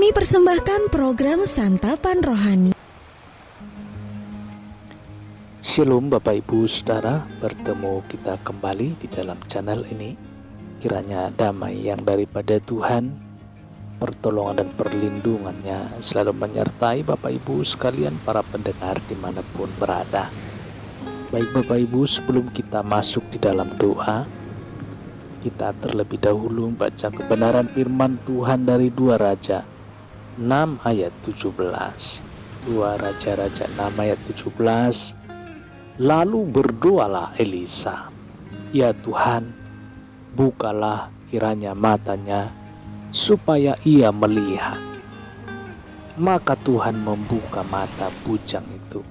Kami persembahkan program Santapan Rohani. Shalom Bapak Ibu Saudara, bertemu kita kembali di dalam channel ini. Kiranya damai yang daripada Tuhan, pertolongan dan perlindungannya selalu menyertai Bapak Ibu sekalian para pendengar dimanapun berada. Baik Bapak Ibu, sebelum kita masuk di dalam doa, kita terlebih dahulu membaca kebenaran firman Tuhan dari 2 Raja 6 ayat 17. 2 Raja-Raja 6 ayat 17. Lalu berdoalah Elisa, "Ya Tuhan, bukalah kiranya matanya supaya ia melihat." Maka Tuhan membuka mata bujang itu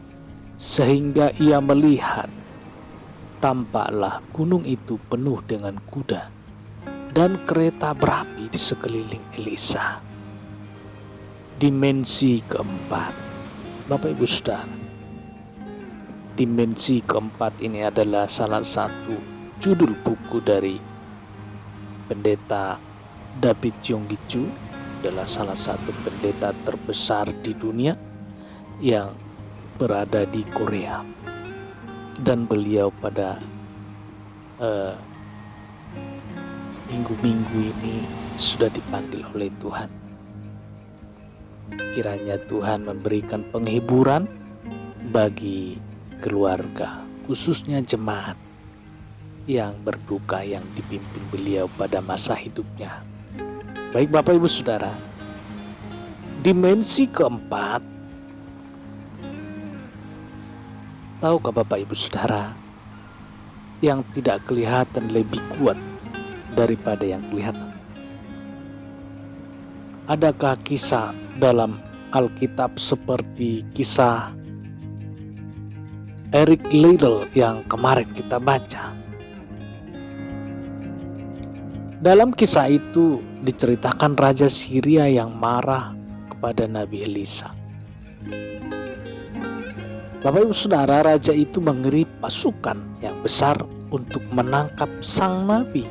sehingga ia melihat. Tampaklah gunung itu penuh dengan kuda dan kereta berapi di sekeliling Elisa. Dimensi keempat, Bapak Ibu Saudara, dimensi keempat ini adalah salah satu judul buku dari pendeta David Yonggi-cho, adalah salah satu pendeta terbesar di dunia yang berada di Korea, dan beliau pada minggu-minggu ini sudah dipanggil oleh Tuhan. Kiranya Tuhan memberikan penghiburan bagi keluarga, khususnya jemaat yang berduka yang dipimpin beliau pada masa hidupnya. Baik Bapak Ibu Saudara, dimensi keempat, tahukah Bapak Ibu Saudara, yang tidak kelihatan lebih kuat daripada yang kelihatan? Adakah kisah dalam Alkitab seperti kisah Eric Liddell yang kemarin kita baca? Dalam kisah itu diceritakan Raja Syria yang marah kepada Nabi Elisa. Bapak Ibu Saudara, raja itu mengirim pasukan yang besar untuk menangkap sang nabi.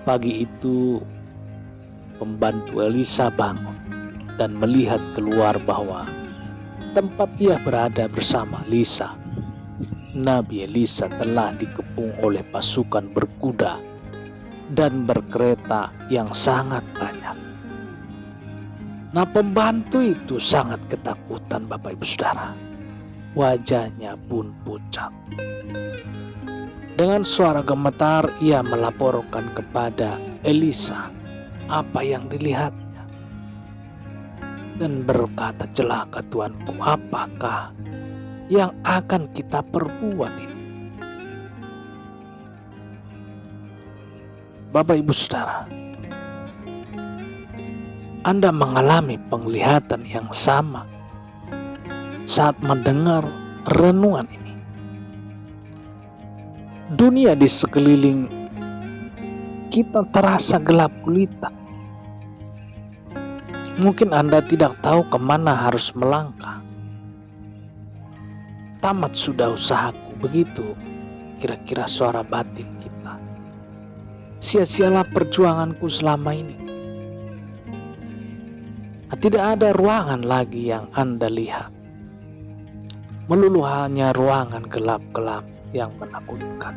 Pagi itu pembantu Elisa bangun dan melihat keluar bahwa tempat ia berada bersama Elisa, Nabi Elisa telah dikepung oleh pasukan berkuda dan berkereta yang sangat banyak. Nah, pembantu itu sangat ketakutan Bapak Ibu Saudara. Wajahnya pun pucat. Dengan suara gemetar ia melaporkan kepada Elisa apa yang dilihatnya dan berkata, "Celaka Tuanku, apakah yang akan kita perbuat ini?" Bapak Ibu Saudara, Anda mengalami penglihatan yang sama saat mendengar renungan ini. Dunia di sekeliling kita terasa gelap gulita. Mungkin Anda tidak tahu kemana harus melangkah. Tamat sudah usahaku, begitu kira-kira suara batin kita. Sia-sialah perjuanganku selama ini. Tidak ada ruangan lagi yang Anda lihat. Melulu hanya ruangan gelap-gelap yang menakutkan.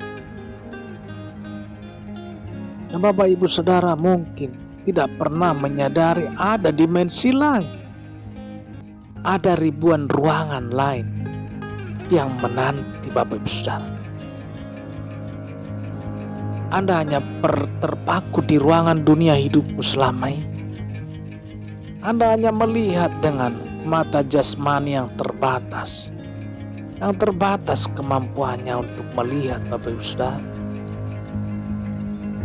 Dan Bapak Ibu Saudara mungkin tidak pernah menyadari ada dimensi lain. Ada ribuan ruangan lain yang menanti Bapak Ibu Saudara. Anda hanya terpaku di ruangan dunia hidupmu selama ini. Anda hanya melihat dengan mata jasmani yang terbatas. Yang terbatas kemampuannya untuk melihat Bapak Ibu Saudara.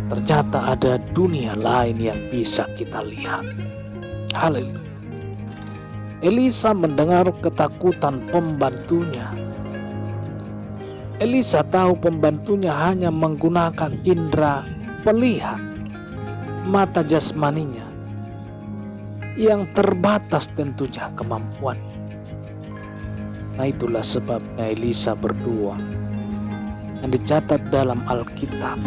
Ternyata ada dunia lain yang bisa kita lihat. Haleluya. Elisa mendengar ketakutan pembantunya. Elisa tahu pembantunya hanya menggunakan indera melihat, mata jasmaninya yang terbatas tentunya kemampuan. Nah, itulah sebabnya Elisa berdoa yang dicatat dalam Alkitab,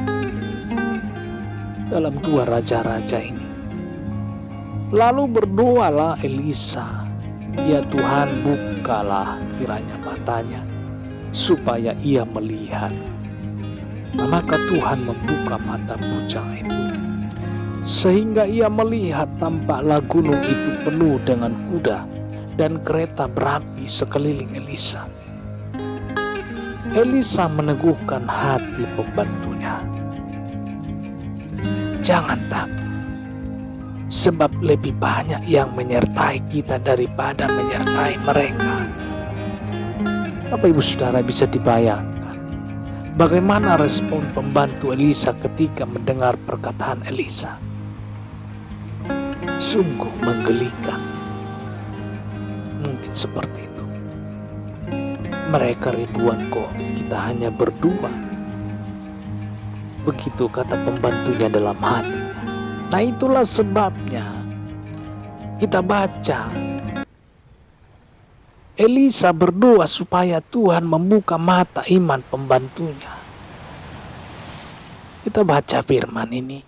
dalam 2 Raja-Raja ini. Lalu berdoalah Elisa, "Ya Tuhan, bukalah kiranya matanya, supaya ia melihat." Maka Tuhan membuka mata bujang itu, sehingga ia melihat tampaklah gunung itu penuh dengan kuda dan kereta berapi sekeliling Elisa. Elisa meneguhkan hati pembantunya, "Jangan takut, sebab lebih banyak yang menyertai kita daripada menyertai mereka." Bapak Ibu Saudara, bisa dibayangkan bagaimana respon pembantu Elisa ketika mendengar perkataan Elisa. Sungguh menggelikan. Mungkin seperti itu. Mereka ribuan kok, kita hanya berdua. Begitu kata pembantunya dalam hatinya. Nah, itulah sebabnya kita baca Elisa berdoa supaya Tuhan membuka mata iman pembantunya. Kita baca firman ini,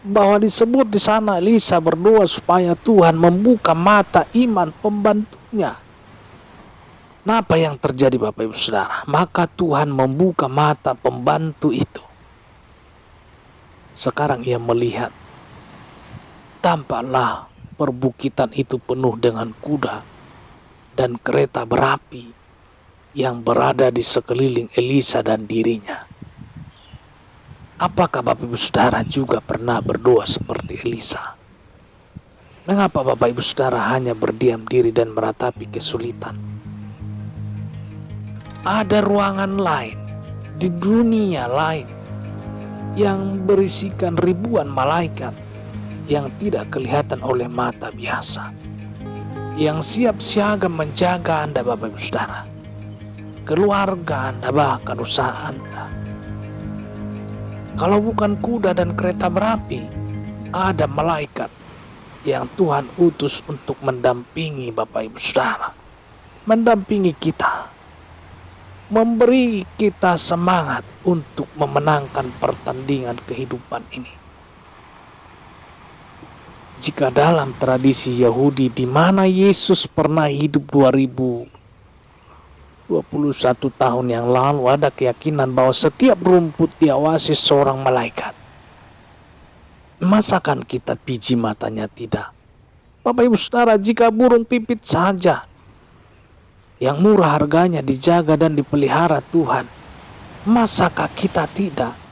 bahwa disebut di sana Elisa berdoa supaya Tuhan membuka mata iman pembantunya. Nah, apa yang terjadi Bapak Ibu Saudara? Maka Tuhan membuka mata pembantu itu. Sekarang ia melihat, tampaklah perbukitan itu penuh dengan kuda dan kereta berapi yang berada di sekeliling Elisa dan dirinya. Apakah Bapak Ibu Saudara juga pernah berdoa seperti Elisa? Mengapa Bapak Ibu Saudara hanya berdiam diri dan meratapi kesulitan? Ada ruangan lain, di dunia lain, yang berisikan ribuan malaikat yang tidak kelihatan oleh mata biasa, yang siap siaga menjaga Anda Bapak Ibu Saudara, keluarga Anda, bahkan usaha Anda. Kalau bukan kuda dan kereta berapi, ada malaikat yang Tuhan utus untuk mendampingi Bapak Ibu Saudara, mendampingi kita, memberi kita semangat untuk memenangkan pertandingan kehidupan ini. Jika dalam tradisi Yahudi di mana Yesus pernah hidup 2021 tahun yang lalu, ada keyakinan bahwa setiap rumput diawasi seorang malaikat. Masakan kita biji matanya tidak? Bapak Ibu Saudara, jika burung pipit saja yang murah harganya dijaga dan dipelihara Tuhan, masakah kita tidak?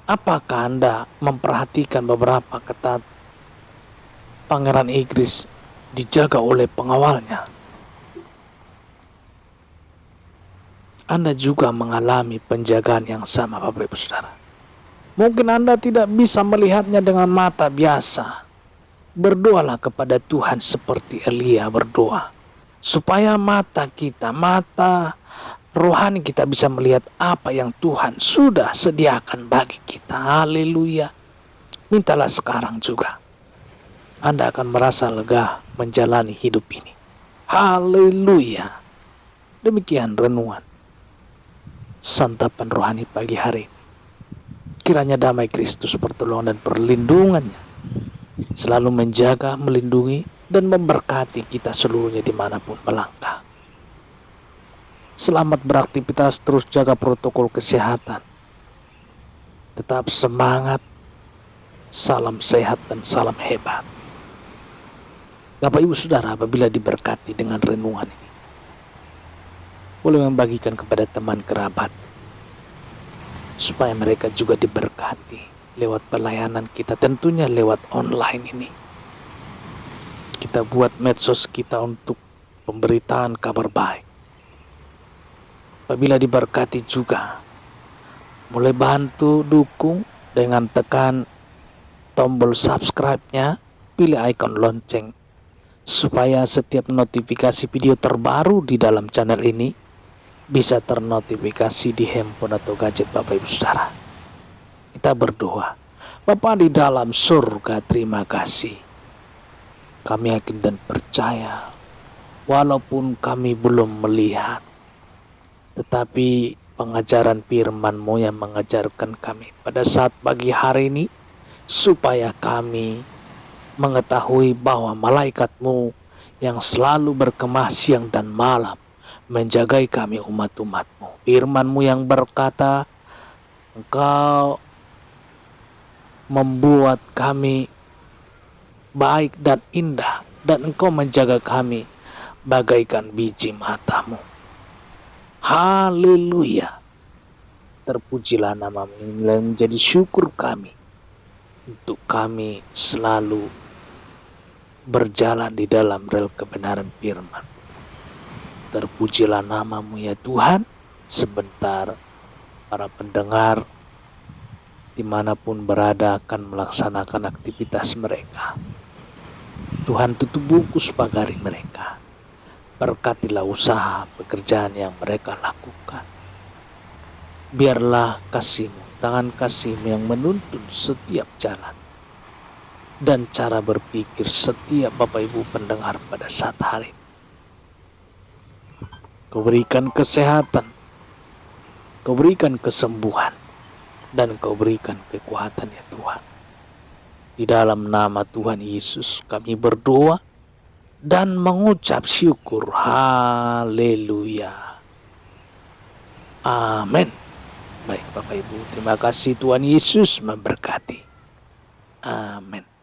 Apakah Anda memperhatikan beberapa ketat Pangeran Inggris dijaga oleh pengawalnya? Anda juga mengalami penjagaan yang sama Bapak Ibu Saudara. Mungkin Anda tidak bisa melihatnya dengan mata biasa. Berdoalah kepada Tuhan seperti Elia berdoa, supaya mata kita, mata rohani kita bisa melihat apa yang Tuhan sudah sediakan bagi kita. Haleluya. Mintalah sekarang juga. Anda akan merasa lega menjalani hidup ini. Haleluya. Demikian renungan santapan rohani pagi hari ini. Kiranya damai Kristus, pertolongan dan perlindungannya selalu menjaga, melindungi, dan memberkati kita seluruhnya dimanapun melangkah. Selamat beraktivitas, terus jaga protokol kesehatan. Tetap semangat, salam sehat dan salam hebat. Bapak Ibu Saudara, apabila diberkati dengan renungan ini, boleh membagikan kepada teman kerabat, supaya mereka juga diberkati lewat pelayanan kita, tentunya lewat online ini. Kita buat medsos kita untuk pemberitaan kabar baik. Apabila diberkati juga, boleh bantu dukung dengan tekan tombol subscribe-nya, pilih ikon lonceng, supaya setiap notifikasi video terbaru di dalam channel ini bisa ternotifikasi di handphone atau gadget Bapak Ibu Saudara. Kita berdoa. Bapa di dalam surga, terima kasih. Kami yakin dan percaya, walaupun kami belum melihat, tetapi pengajaran firman-Mu yang mengajarkan kami pada saat pagi hari ini supaya kami mengetahui bahwa malaikat-Mu yang selalu berkemah siang dan malam menjagai kami umat-umat-Mu. Firman-Mu yang berkata, Engkau membuat kami baik dan indah, dan Engkau menjaga kami bagaikan biji mata-Mu. Haleluya. Terpujilah nama-Mu. Inilah yang menjadi syukur kami untuk kami selalu berjalan di dalam rel kebenaran firman. Terpujilah nama-Mu ya Tuhan. Sebentar para pendengar dimanapun berada akan melaksanakan aktivitas mereka. Tuhan tutup bungkus pagari mereka. Berkatilah usaha pekerjaan yang mereka lakukan. Biarlah kasih-Mu, tangan kasih-Mu yang menuntun setiap jalan dan cara berpikir setiap Bapak Ibu pendengar pada saat hari ini. Kau berikan kesehatan, Kau berikan kesembuhan, dan Kau berikan kekuatan ya Tuhan. Di dalam nama Tuhan Yesus kami berdoa dan mengucap syukur. Haleluya. Amin. Baik Bapak Ibu, terima kasih. Tuhan Yesus memberkati. Amin.